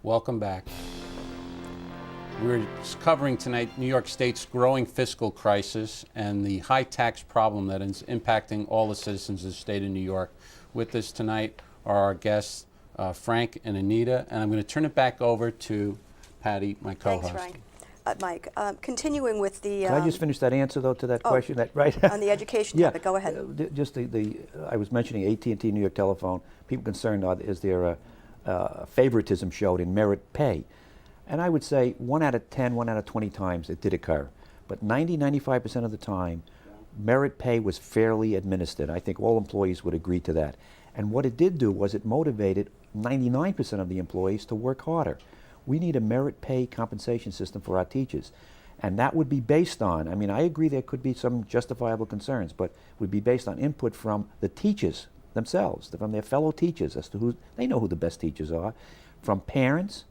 Welcome back. We're covering tonight New York State's growing fiscal crisis and the high tax problem that is impacting all the citizens of the state of New York. With us tonight are our guests, Frank and Anita, and I'm going to turn it back over to Patty, my co-host. Thanks, Frank. Mike, continuing with the... Can I just finish that answer, though, to that question? That, right? On the education topic, go ahead. Just I was mentioning AT&T New York Telephone. People concerned, is there a favoritism showed in merit pay? And I would say 1 out of 10, 1 out of 20 times it did occur. But 95% of the time, merit pay was fairly administered. I think all employees would agree to that. And what it did do was it motivated 99% of the employees to work harder. We need a merit pay compensation system for our teachers. And that would be based on, I mean, I agree there could be some justifiable concerns, but would be based on input from the teachers themselves, from their fellow teachers as to who, they know who the best teachers are, from parents,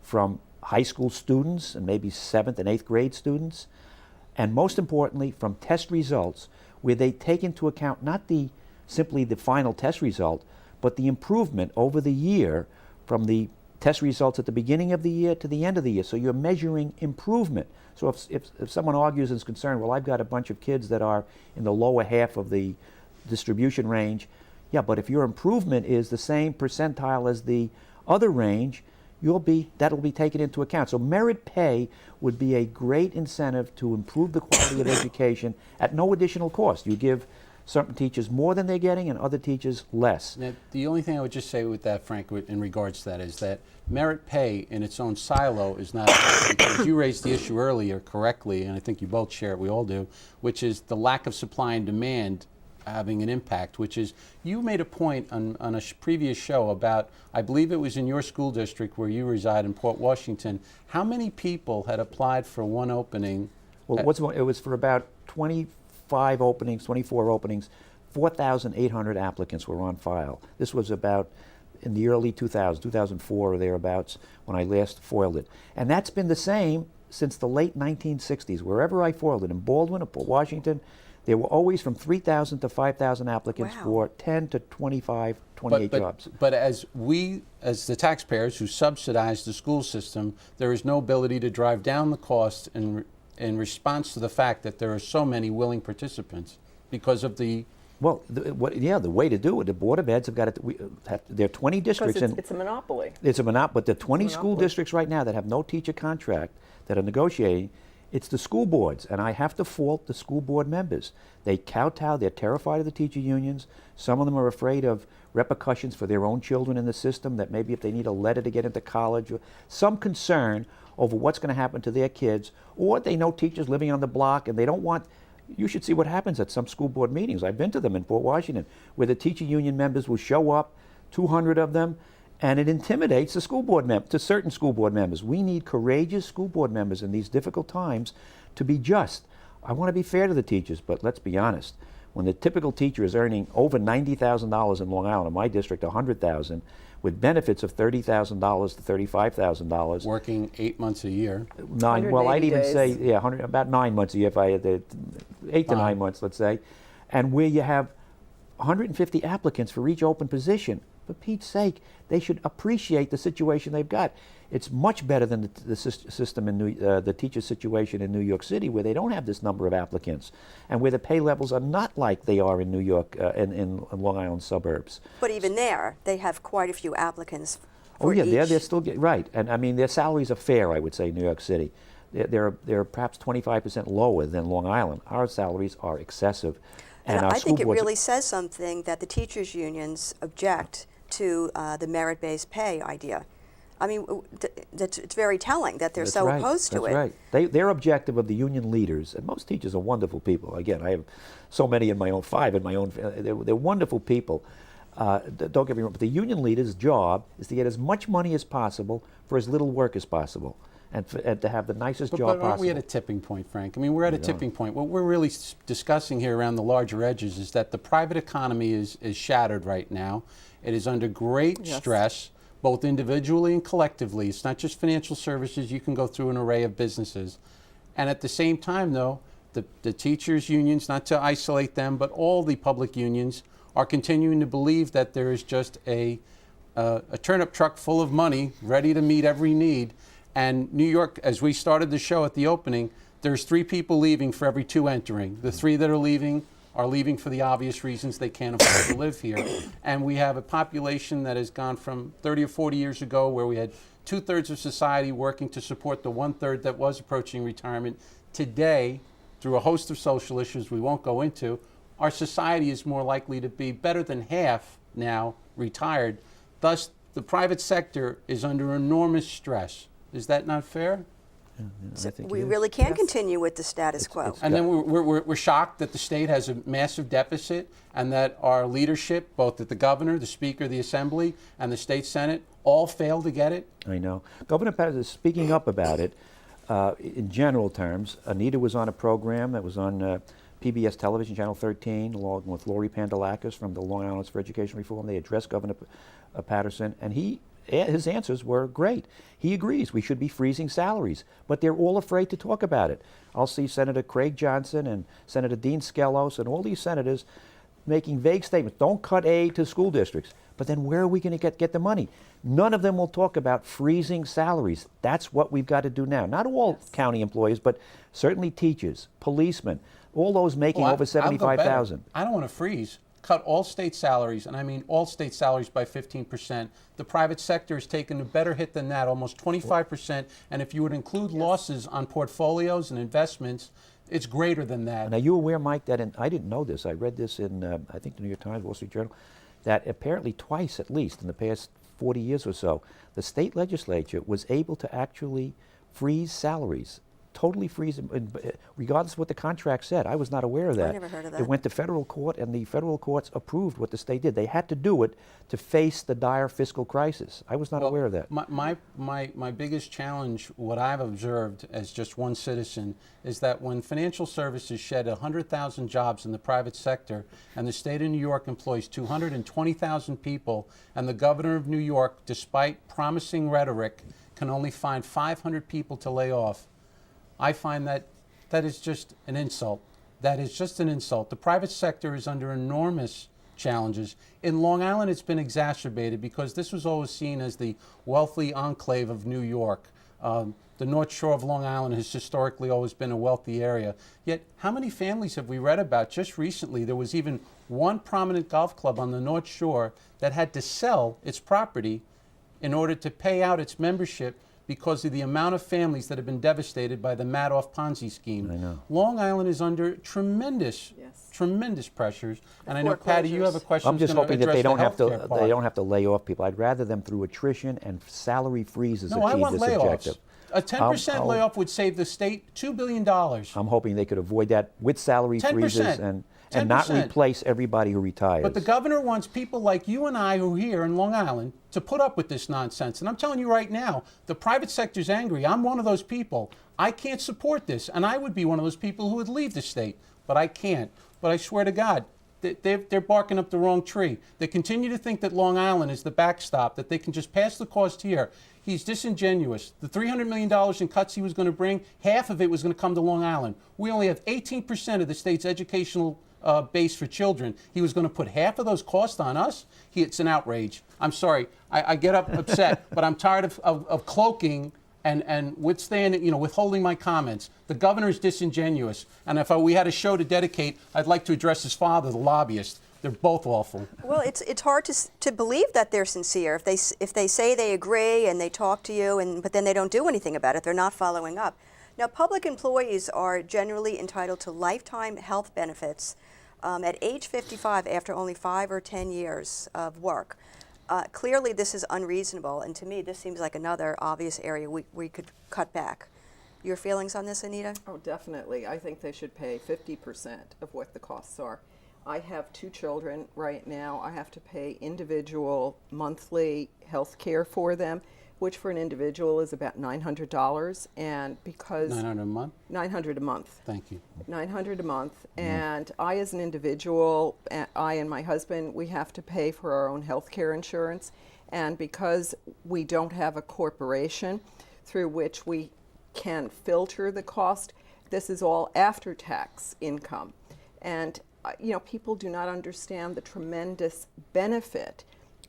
from high school students and maybe 7th and 8th grade students, and most importantly from test results where they take into account not simply the final test result, but the improvement over the year from the test results at the beginning of the year to the end of the year. So you're measuring improvement. So if someone argues and is concerned, well, I've got a bunch of kids that are in the lower half of the distribution range, yeah, but if your improvement is the same percentile as the other range, that'll be taken into account. So merit pay would be a great incentive to improve the quality of education at no additional cost. You give certain teachers more than they're getting and other teachers less. Now, the only thing I would just say with that, Frank, in regards to that, is that merit pay in its own silo is not, because you raised the issue earlier correctly, and I think you both share it, we all do, which is the lack of supply and demand having an impact, which is, you made a point on a previous show about, I believe it was in your school district where you reside in Port Washington, how many people had applied for one opening? Well, it was for about 25 openings, 24 openings, 4,800 applicants were on file. This was about in the early 2000s, 2004 or thereabouts, when I last foiled it. And that's been the same since the late 1960s. Wherever I foiled it, in Baldwin or Port Washington, there were always from 3,000 to 5,000 applicants for 10 to 25, 28 jobs. But as the taxpayers who subsidize the school system, there is no ability to drive down the cost in response to the fact that there are so many willing participants because of the... Well, the way to do it, the Board of Eds have got there are 20 districts. Because it's a monopoly. It's a monopoly, but the 20 school districts right now that have no teacher contract that are negotiating, it's the school boards, and I have to fault the school board members. They kowtow, they're terrified of the teacher unions. Some of them are afraid of repercussions for their own children in the system, that maybe if they need a letter to get into college, or some concern over what's going to happen to their kids, or they know teachers living on the block and they don't want, you should see what happens at some school board meetings. I've been to them in Port Washington, where the teacher union members will show up, 200 of them, and it intimidates the school board to certain school board members. We need courageous school board members in these difficult times to be just. I want to be fair to the teachers, but let's be honest. When the typical teacher is earning over $90,000 in Long Island, in my district $100,000, with benefits of $30,000 to $35,000. Working 8 months a year. Well, I'd even say, about 9 months a year, if I had 8 to 9 months, let's say. And where you have 150 applicants for each open position. For Pete's sake, they should appreciate the situation they've got. It's much better than the system in the teacher situation in New York City, where they don't have this number of applicants, and where the pay levels are not like they are in New York in Long Island suburbs. But even there, they have quite a few applicants for each. They're still right, and I mean their salaries are fair. I would say in New York City, they're perhaps 25% lower than Long Island. Our salaries are excessive, and I think it really says something that the teachers' unions object to the merit-based pay idea. I mean, it's very telling that they're so opposed to it. That's right. Their objective of the union leaders, and most teachers are wonderful people. Again, I have so many in my own, 5 in my own, they're wonderful people. Don't get me wrong, but the union leader's job is to get as much money as possible for as little work as possible. And to have the nicest job possible. But aren't we at a tipping point, Frank? I mean, we're at a tipping point. What we're really discussing here around the larger edges is that the private economy is shattered right now. It is under great stress, both individually and collectively. It's not just financial services. You can go through an array of businesses. And at the same time, though, the teachers' unions, not to isolate them, but all the public unions are continuing to believe that there is just a a turnip truck full of money, ready to meet every need. And New York, as we started the show at the opening, there's 3 people leaving for every 2 entering. The 3 that are leaving for the obvious reasons they can't afford to live here. And we have a population that has gone from 30 or 40 years ago, where we had 2/3 of society working to support the 1/3 that was approaching retirement. Today, through a host of social issues we won't go into, our society is more likely to be better than half now retired. Thus, the private sector is under enormous stress. Is that not fair? So we really can continue with the status quo. And then we're shocked that the state has a massive deficit, and that our leadership, both at the governor, the speaker, the assembly, and the state senate, all fail to get it. I know. Governor Patterson is speaking up about it in general terms. Anita was on a program that was on PBS television, Channel 13, along with Lori Pandalakis from the Long Island for Education Reform. They addressed Governor Patterson, and his answers were great. He agrees we should be freezing salaries, but they're all afraid to talk about it. I'll see Senator Craig Johnson and Senator Dean Skelos and all these senators making vague statements. Don't cut aid to school districts. But then where are we going to get the money? None of them will talk about freezing salaries. That's what we've got to do now. Not all county employees, but certainly teachers, policemen, all those making over $75,000. I don't want to freeze. Cut all state salaries, and I mean all state salaries, by 15%. The private sector has taken a better hit than that, almost 25%. And if you would include losses on portfolios and investments, it's greater than that. Now, you aware, Mike, that I didn't know this. I read this in, I think, the New York Times, Wall Street Journal, that apparently twice, at least, in the past 40 years or so, the state legislature was able to actually freeze salaries. Totally freeze, regardless of what the contract said. I was not aware of that. I never heard of that. It went to federal court, and the federal courts approved what the state did. They had to do it to face the dire fiscal crisis. I was not aware of that. My biggest challenge, what I've observed as just one citizen, is that when financial services shed 100,000 jobs in the private sector, and the state of New York employs 220,000 people, and the governor of New York, despite promising rhetoric, can only find 500 people to lay off, I find that is just an insult. That is just an insult. The private sector is under enormous challenges. In Long Island, it's been exacerbated because this was always seen as the wealthy enclave of New York. The North Shore of Long Island has historically always been a wealthy area. Yet, how many families have we read about? Just recently, there was even one prominent golf club on the North Shore that had to sell its property in order to pay out its membership because of the amount of families that have been devastated by the Madoff Ponzi scheme. I know. Long Island is under tremendous pressures. And I know, Patty, you have a question. I'm just hoping that they don't have to lay off people. I'd rather them, through attrition and salary freezes, achieve this objective. A 10% layoff would save the state $2 billion. I'm hoping they could avoid that with salary freezes and not replace everybody who retires. But the governor wants people like you and I who are here in Long Island to put up with this nonsense. And I'm telling you right now, the private sector's angry. I'm one of those people. I can't support this. And I would be one of those people who would leave the state. But I can't. But I swear to God, they're barking up the wrong tree. They continue to think that Long Island is the backstop, that they can just pass the cost here. He's disingenuous. The $300 million in cuts he was going to bring, half of it was going to come to Long Island. We only have 18% of the state's educational base for children. He was going to put half of those costs on us? It's an outrage. I'm sorry. I get upset, but I'm tired of cloaking and withholding my comments. The governor is disingenuous. And if we had a show to dedicate, I'd like to address his father, the lobbyist. They're both awful. Well, it's hard to believe that they're sincere. If they say they agree and they talk to you, but then they don't do anything about it, they're not following up. Now, public employees are generally entitled to lifetime health benefits at age 55 after only 5 or 10 years of work. Clearly, this is unreasonable, and to me, this seems like another obvious area we could cut back. Your feelings on this, Anita? Oh, definitely. I think they should pay 50% of what the costs are. I have 2 children right now. I have to pay individual monthly health care for them, which for an individual is about $900. And because $900 a month? $900 a month. Thank you. $900 a month. And I, as an individual, I and my husband, we have to pay for our own health care insurance. And because we don't have a corporation through which we can filter the cost, this is all after-tax income. And people do not understand the tremendous benefit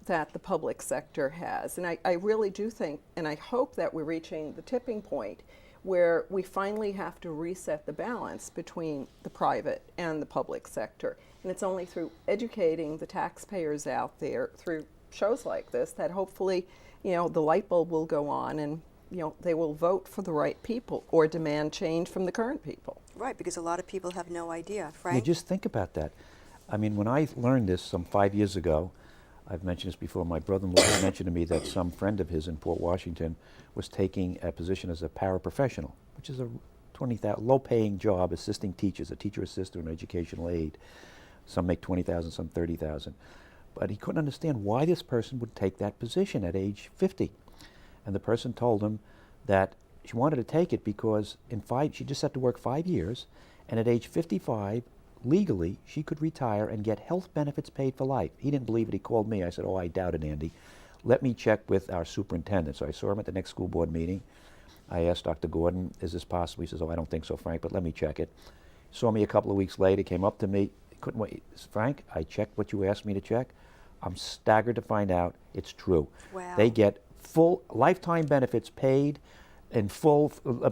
that the public sector has. And I really do think, and I hope that we're reaching the tipping point where we finally have to reset the balance between the private and the public sector. And it's only through educating the taxpayers out there through shows like this that hopefully, the light bulb will go on and, they will vote for the right people or demand change from the current people. Right, because a lot of people have no idea. You Frank? just think about that. I mean, when I learned this some 5 years ago, I've mentioned this before, my brother-in-law mentioned to me that some friend of his in Port Washington was taking a position as a paraprofessional, which is a low-paying job assisting teachers, a teacher assistant or an educational aide. Some make $20,000, some $30,000. But he couldn't understand why this person would take that position at age 50. And the person told him that she wanted to take it because she just had to work 5 years, and at age 55, legally, she could retire and get health benefits paid for life. He didn't believe it. He called me. I said, "Oh, I doubt it, Andy. Let me check with our superintendent." So I saw him at the next school board meeting. I asked Dr. Gordon, "Is this possible?" He says, "Oh, I don't think so, Frank, but let me check it." Saw me a couple of weeks later, came up to me, couldn't wait. "Frank, I checked what you asked me to check. I'm staggered to find out it's true." Wow. They get full lifetime benefits paid in full,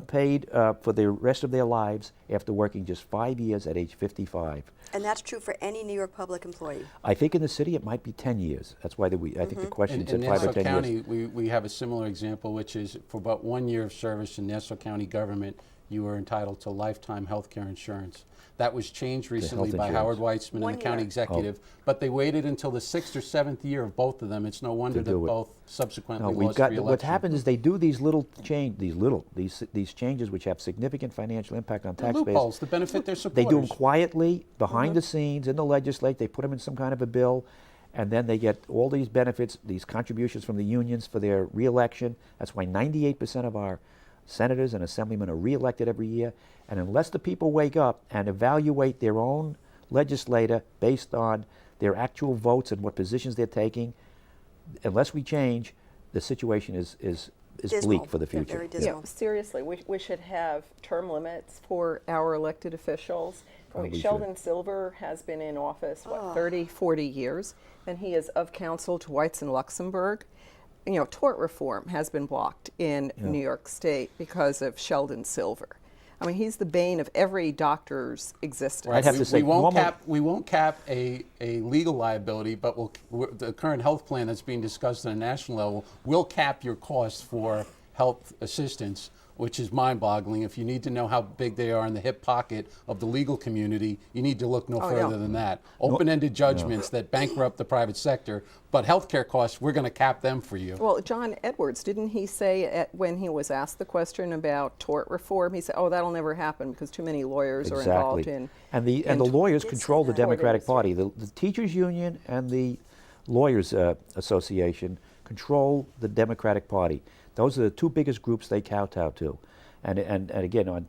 paid for the rest of their lives after working just 5 years at age 55. And that's true for any New York public employee. I think in the city it might be 10 years. That's why I think the question In said 5 Nassau or 10 County, years. we have a similar example, which is for about 1 year of service in Nassau County government, you are entitled to lifetime health care insurance. That was changed recently by Howard insurance. Weitzman 1 and the county year. executive, but they waited until the 6th or 7th year of both of them. It's no wonder that do it. both subsequently No, lost re-election. what happens is they do these these changes which have significant financial impact on They're taxpayers. loopholes to benefit their They supporters. do them quietly, behind the scenes, in the legislature. They put them in some kind of a bill, and then they get all these benefits, these contributions from the unions for their re-election. That's why 98% of our senators and assemblymen are re-elected every year. And unless the people wake up and evaluate their own legislator based on their actual votes and what positions they're taking, unless we change, the situation is Dismal. bleak for the They're future. very dismal. Seriously, we should have term limits for our elected officials. Probably Sheldon Silver has been in office, 30, 40 years, and he is of counsel to Weitz and Luxembourg. Tort reform has been blocked in New York State because of Sheldon Silver. I mean, he's the bane of every doctor's existence. I'd have to say, we won't normal- cap a legal liability, but the current health plan that's being discussed on a national level will cap your costs for health assistance, which is mind-boggling. If you need to know how big they are in the hip pocket of the legal community, you need to look no further than that. Open-ended judgments that bankrupt the private sector, but healthcare costs, we're going to cap them for you. Well, John Edwards, didn't he say when he was asked the question about tort reform, he said, "Oh, that'll never happen because too many lawyers are involved in." And the lawyers Did say control the that. Democratic Party. The teachers union and the lawyers association control the Democratic Party. Those are the two biggest groups they kowtow to. And again, on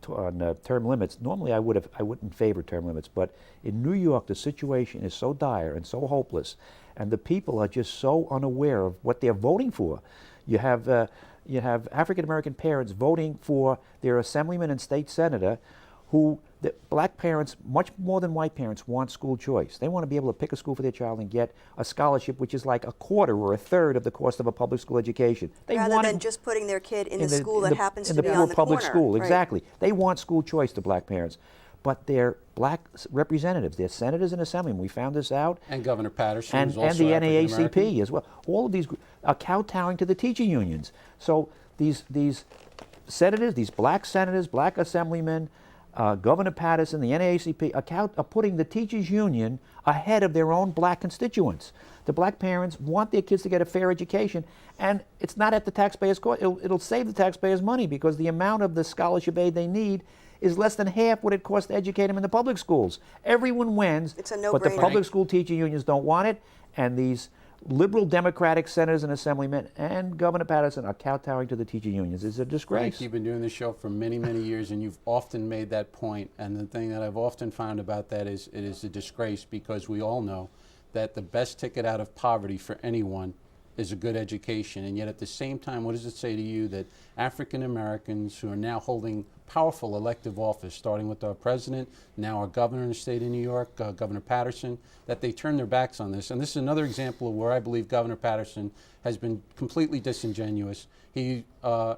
term limits, normally I wouldn't favor term limits, but in New York the situation is so dire and so hopeless, and the people are just so unaware of what they're voting for. You have African American parents voting for their assemblyman and state senator, the black parents, much more than white parents, want school choice. They want to be able to pick a school for their child and get a scholarship which is like a quarter or a third of the cost of a public school education. Rather than just putting their kid in the school that happens to be on the public corner. school, Right. exactly. They want school choice, the black parents. But they're black representatives, they're senators and assemblymen. We found this out. And Governor Patterson And is also the African-American. NAACP as well. All of these are kowtowing to the teacher unions. So these senators, these black senators, black assemblymen, Governor Patterson, the NAACP are putting the teachers union ahead of their own black constituents. The black parents want their kids to get a fair education, and it's not at the taxpayers' cost. It'll save the taxpayers money because the amount of the scholarship aid they need is less than half what it costs to educate them in the public schools. Everyone wins, It's a but the no-brainer. public school teacher unions don't want it, and these liberal Democratic senators and assemblymen and Governor Patterson are kowtowing to the teacher unions. It's a disgrace. Frank, you've been doing this show for many, many years, and you've often made that point. And the thing that I've often found about that is it is a disgrace because we all know that the best ticket out of poverty for anyone is a good education. And yet at the same time, what does it say to you that African Americans who are now holding powerful elective office, starting with our president, now our governor in the state of New York, Governor Patterson, that they turn their backs on this. And this is another example of where I believe Governor Patterson has been completely disingenuous. He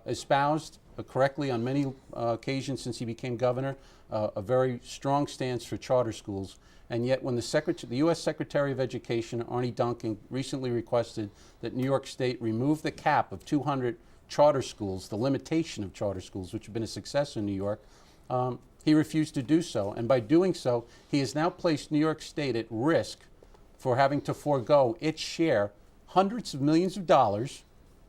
espoused correctly on many occasions since he became governor a very strong stance for charter schools. And yet when the U.S. Secretary of Education, Arne Duncan, recently requested that New York State remove the cap of 200 charter schools, the limitation of charter schools, which have been a success in New York, he refused to do so. And by doing so, he has now placed New York State at risk for having to forego its share, hundreds of millions of dollars,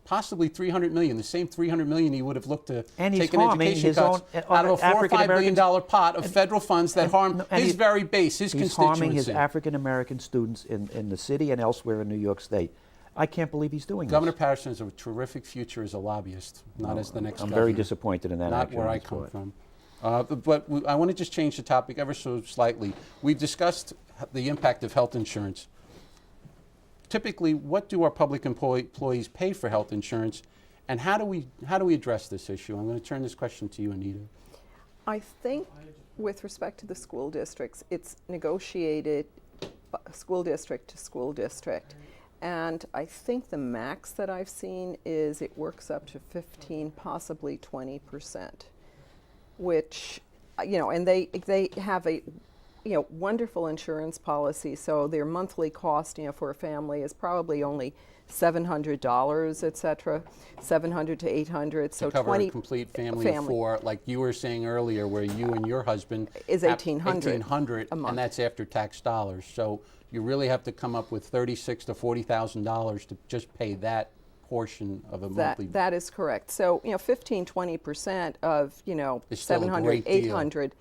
possibly 300 million, the same 300 million he would have looked to And take he's in harming education his cuts own, out of a $4 or $5 billion pot of and- federal funds that harm and his he's- very base, his He's constituency. harming his African American students in the city and elsewhere in New York State. I can't believe he's doing Governor this. Patterson has a terrific future as a lobbyist, not as the next I'm governor. very disappointed in that Not action where on I his come part. from. I want to just change the topic ever so slightly. We've discussed the impact of health insurance. Typically, what do our public employees pay for health insurance, and how do we address this issue? I'm going to turn this question to you, Anita. I think with respect to the school districts, it's negotiated school district to school district. And I think the max that I've seen is it works up to 15, possibly 20%, which, and they have a, wonderful insurance policy. So their monthly cost, for a family is probably only $700, et cetera, $700 to $800. So To cover 20 a complete family of four, like you were saying earlier, where you and your husband Is have $1,800 a month. and that's after tax dollars. So you really have to come up with $36,000 to $40,000 to just pay that portion of a monthly. That is correct. So 15, 20% of Is still a $700, great deal. $800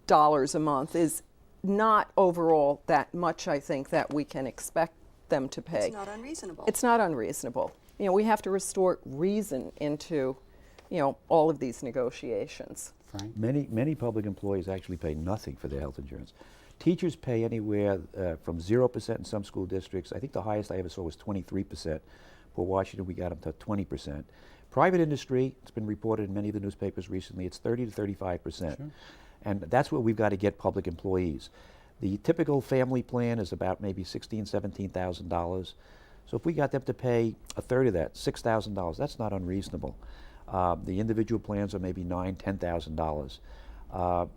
dollars a month is not overall that much. I think that we can expect them to pay. It's not unreasonable. It's not unreasonable. We have to restore reason into all of these negotiations. Frank? Many public employees actually pay nothing for their health insurance. Teachers pay anywhere from 0% in some school districts. I think the highest I ever saw was 23%. For Washington, we got them to 20%. Private industry, it's been reported in many of the newspapers recently, it's 30 to 35%. Sure. And that's where we've got to get public employees. The typical family plan is about maybe $16,000, $17,000. So if we got them to pay a third of that, $6,000, that's not unreasonable. The individual plans are maybe $9,000, $10,000.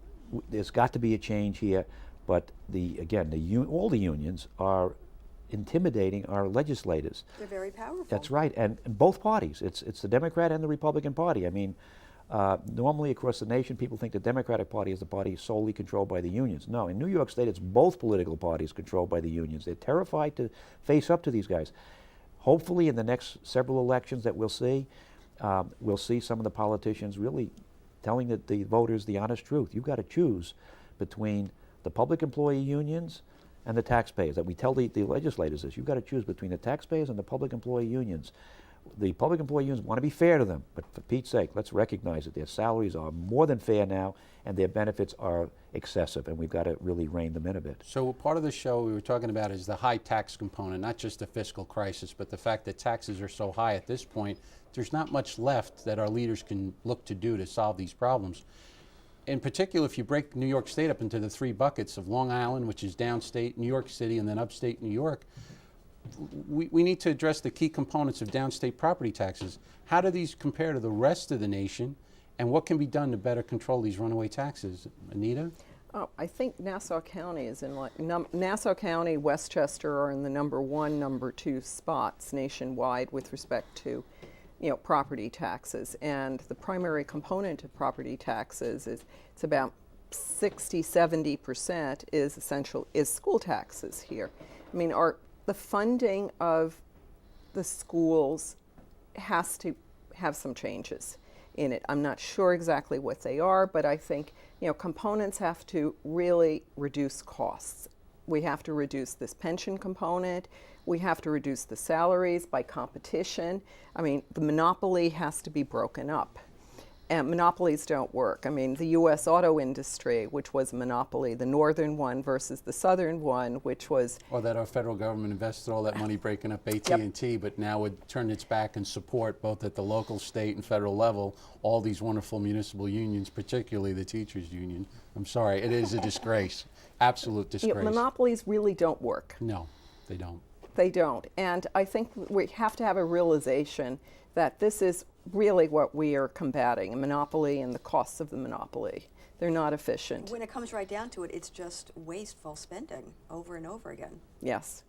There's got to be a change here, but all the unions are intimidating our legislators. They're very powerful. That's right, and both parties. It's the Democrat and the Republican Party. I mean, normally across the nation, people think the Democratic Party is the party solely controlled by the unions. No, in New York State, it's both political parties controlled by the unions. They're terrified to face up to these guys. Hopefully, in the next several elections that we'll see some of the politicians really telling the voters the honest truth. You've got to choose between the public employee unions and the taxpayers. That we tell the legislators this. You've got to choose between the taxpayers and the public employee unions. The public employee unions want to be fair to them, but for Pete's sake, let's recognize that their salaries are more than fair now, and their benefits are excessive, and we've got to really rein them in a bit. So part of the show we were talking about is the high tax component, not just the fiscal crisis, but the fact that taxes are so high at this point, there's not much left that our leaders can look to do to solve these problems. In particular, if you break New York State up into the three buckets of Long Island, which is downstate, New York City, and then upstate New York, we need to address the key components of downstate property taxes. How do these compare to the rest of the nation, and what can be done to better control these runaway taxes? Anita? Oh, I think Nassau County is in Nassau County, Westchester are in the number 1, number 2 spots nationwide with respect to property taxes. And the primary component of property taxes it's about 60-70% is school taxes here. I mean, the funding of the schools has to have some changes in it. I'm not sure exactly what they are, but I think components have to really reduce costs. We have to reduce this pension component. We have to reduce the salaries by competition. I mean, the monopoly has to be broken up. And monopolies don't work. I mean, the U.S. auto industry, which was a monopoly, the northern one versus the southern one, which was Or that our federal government invested all that money breaking up AT&T, but now would turn its back and support both at the local, state, and federal level all these wonderful municipal unions, particularly the teachers union. I'm sorry, it is a disgrace, absolute disgrace. monopolies really don't work. No, they don't. They don't. And I think we have to have a realization that this is really what we are combating, a monopoly and the costs of the monopoly. They're not efficient. When it comes right down to it, it's just wasteful spending over and over again. Yes.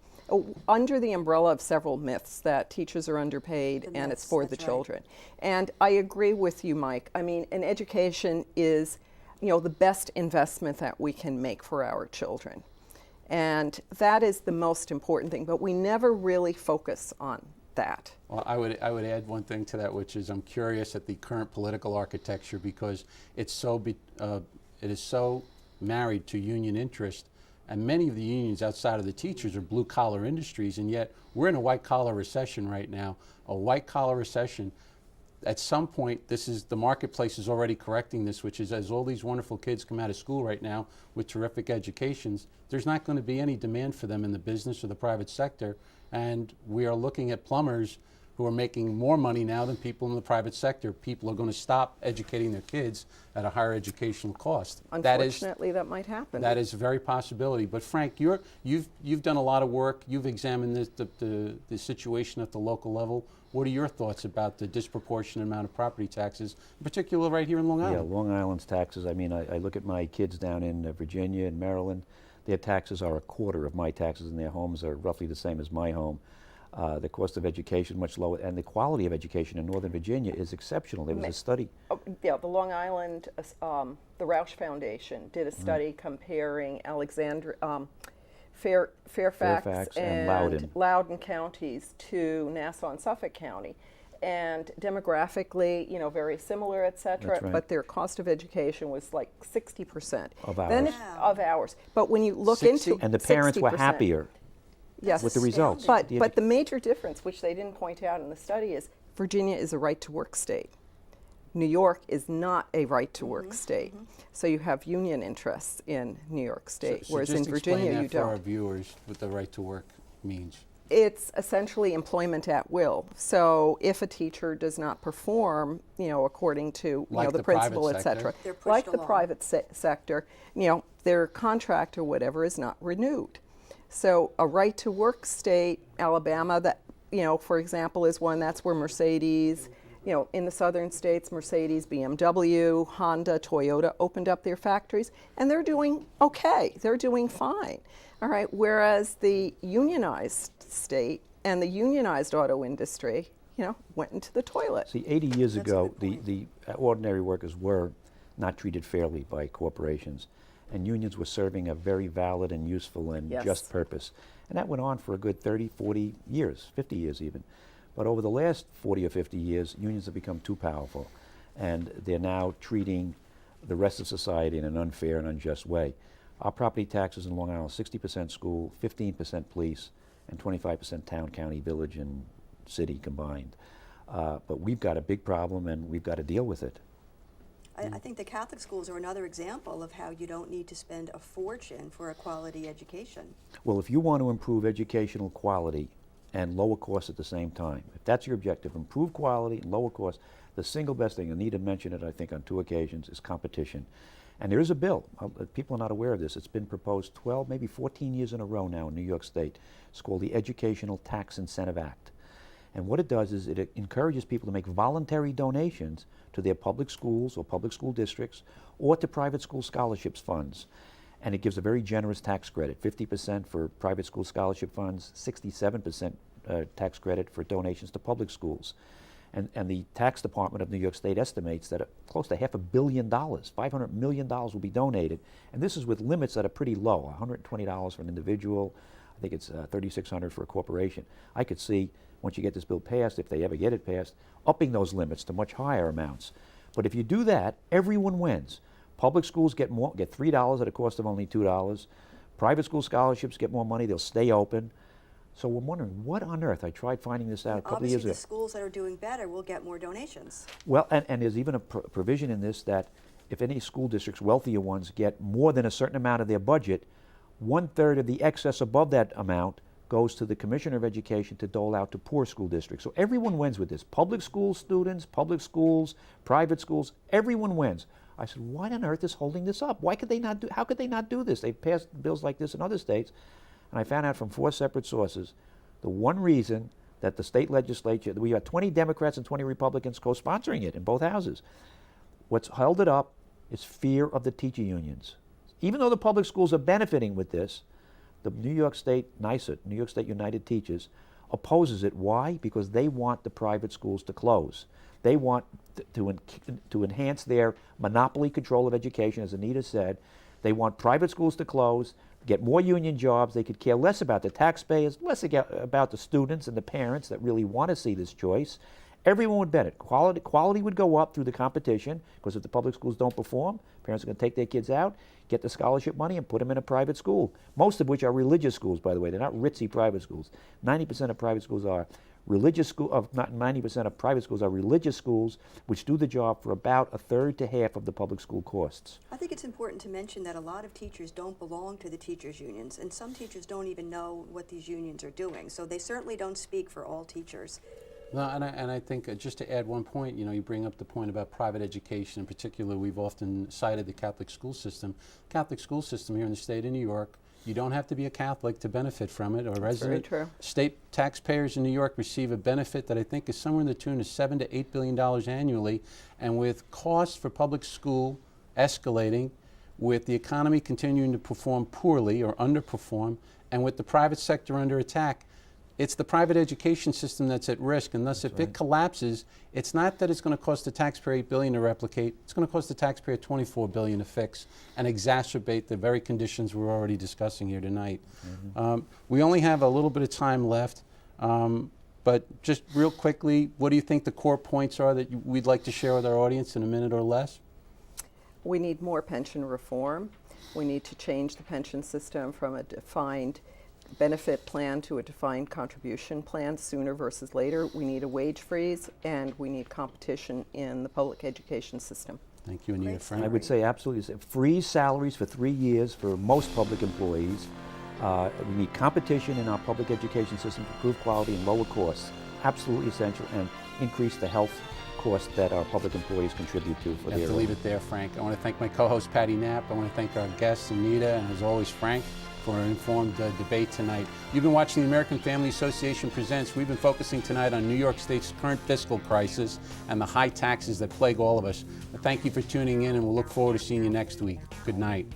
Under the umbrella of several myths that teachers are underpaid The and it's myths, for the that's right. children. And I agree with you, Mike. I mean, an education is, the best investment that we can make for our children. And that is the most important thing, but we never really focus on that. Well, I would add one thing to that, which is I'm curious at the current political architecture because it's it is so married to union interest, and many of the unions outside of the teachers are blue collar industries, and yet we're in a white collar recession right now. A white collar recession. At some point, the marketplace is already correcting this, which is as all these wonderful kids come out of school right now with terrific educations, there's not going to be any demand for them in the business or the private sector. And we are looking at plumbers who are making more money now than people in the private sector. People are going to stop educating their kids at a higher educational cost. Unfortunately, that might happen. That is a very possibility. But Frank, you've done a lot of work. You've examined the situation at the local level. What are your thoughts about the disproportionate amount of property taxes, in particular right here in Long Island? Yeah, Long Island's taxes. I mean, I look at my kids down in Virginia and Maryland. Their taxes are a quarter of my taxes, and their homes are roughly the same as my home. The cost of education much lower, and the quality of education in Northern Virginia is exceptional. There was a study. Yeah, the Long Island, the Roush Foundation did a study comparing Fairfax and Loudoun counties to Nassau and Suffolk County. And demographically, very similar, et cetera, That's right. but their cost of education was like 60% Of ours. Then Wow. of ours. But when you look 60? into And the parents were 60%. happier Yes. with the results. But The the major difference, which they didn't point out in the study, is Virginia is a right-to-work state. New York is not a right-to-work state. So you have union interests in New York State, So whereas just in Virginia explain you that for our don't. viewers what the right to work means. It's essentially employment at will. So if a teacher does not perform, according to Like the the private principal, et sector. cetera, They're pushed like the along. private sector, their contract or whatever is not renewed. So a right-to-work state, Alabama, that for example, is one that's where Mercedes, in the southern states, Mercedes, BMW, Honda, Toyota opened up their factories, and they're doing okay. They're doing fine. All right. Whereas the unionized state and the unionized auto industry, went into the toilet. See, 80 years That's a ago, good the ordinary workers were not treated fairly by corporations, and unions were serving a very valid and useful and Yes. just purpose. And that went on for a good 30, 40 years, 50 years even. But over the last 40 or 50 years, unions have become too powerful, and they're now treating the rest of society in an unfair and unjust way. Our property taxes in Long Island, 60% school, 15% police, and 25% town, county, village, and city combined. But we've got a big problem, and we've got to deal with it. I think the Catholic schools are another example of how you don't need to spend a fortune for a quality education. Well, if you want to improve educational quality and lower costs at the same time, if that's your objective, improve quality and lower costs, the single best thing, Anita mentioned it, I think, on 2 occasions, is competition. And there is a bill. People are not aware of this. It's been proposed 12, maybe 14 years in a row now in New York State. It's called the Educational Tax Incentive Act. And what it does is it encourages people to make voluntary donations to their public schools or public school districts or to private school scholarships funds. And it gives a very generous tax credit, 50% for private school scholarship funds, 67% tax credit for donations to public schools. And the tax department of New York State estimates that close to $500 million, $500 million will be donated. And this is with limits that are pretty low, $120 for an individual. I think it's $3,600 for a corporation. I could see, once you get this bill passed, if they ever get it passed, upping those limits to much higher amounts. But if you do that, everyone wins. Public schools get $3 at a cost of only $2. Private school scholarships get more money, they'll stay open. So I'm wondering, what on earth? I tried finding this out a couple of years Obviously, ago. the schools that are doing better will get more donations. Well, and there's even a provision in this that if any school districts, wealthier ones, get more than a certain amount of their budget, 1/3 of the excess above that amount goes to the Commissioner of Education to dole out to poor school districts. So everyone wins with this. Public school students, public schools, private schools, everyone wins. I said, what on earth is holding this up? Why could they not do, how could they not do this? They've passed bills like this in other states. And I found out from 4 separate sources, the one reason that the state legislature, we had 20 Democrats and 20 Republicans co-sponsoring it in both houses. What's held it up is fear of the teacher unions. Even though the public schools are benefiting with this, the New York State NYSUT, New York State United Teachers, opposes it. Why? Because they want the private schools to close. They want to enhance their monopoly control of education, as Anita said. They want private schools to close, get more union jobs. They could care less about the taxpayers, less about the students and the parents that really want to see this choice. Everyone would benefit. Quality would go up through the competition, because if the public schools don't perform, parents are going to take their kids out, get the scholarship money, and put them in a private school, most of which are religious schools, by the way. They're not ritzy private schools. 90% of private schools are religious schools. Not 90% of private schools are religious schools, which do the job for about 1/3 to half of the public school costs. I think it's important to mention that a lot of teachers don't belong to the teachers' unions, and some teachers don't even know what these unions are doing. So they certainly don't speak for all teachers. No, and I think just to add one point, you bring up the point about private education. In particular, we've often cited the Catholic school system. Catholic school system here in the state of New York, you don't have to be a Catholic to benefit from it, or a resident. very true. State taxpayers in New York receive a benefit that I think is somewhere in the tune of $7 to $8 billion annually, and with costs for public school escalating, with the economy continuing to perform poorly or underperform, and with the private sector under attack, it's the private education system that's at risk, and thus if it collapses, it's not that it's going to cost the taxpayer $8 billion to replicate, it's going to cost the taxpayer $24 billion to fix and exacerbate the very conditions we're already discussing here tonight. We only have a little bit of time left, but just real quickly, what do you think the core points are that we'd like to share with our audience in a minute or less? We need more pension reform. We need to change the pension system from a defined benefit plan to a defined contribution plan sooner versus later. We need a wage freeze, and we need competition in the public education system. Thank you, Anita. Great Frank? I would say absolutely. Freeze salaries for 3 years for most public employees. We need competition in our public education system to improve quality and lower costs. Absolutely essential, and increase the health costs that our public employees contribute to for I have their to leave it there, Frank. I want to thank my co-host, Patty Knapp. I want to thank our guests, Anita, and as always, Frank, for an informed debate tonight. You've been watching the American Family Association Presents. We've been focusing tonight on New York State's current fiscal crisis and the high taxes that plague all of us. Thank you for tuning in, and we'll look forward to seeing you next week. Good night.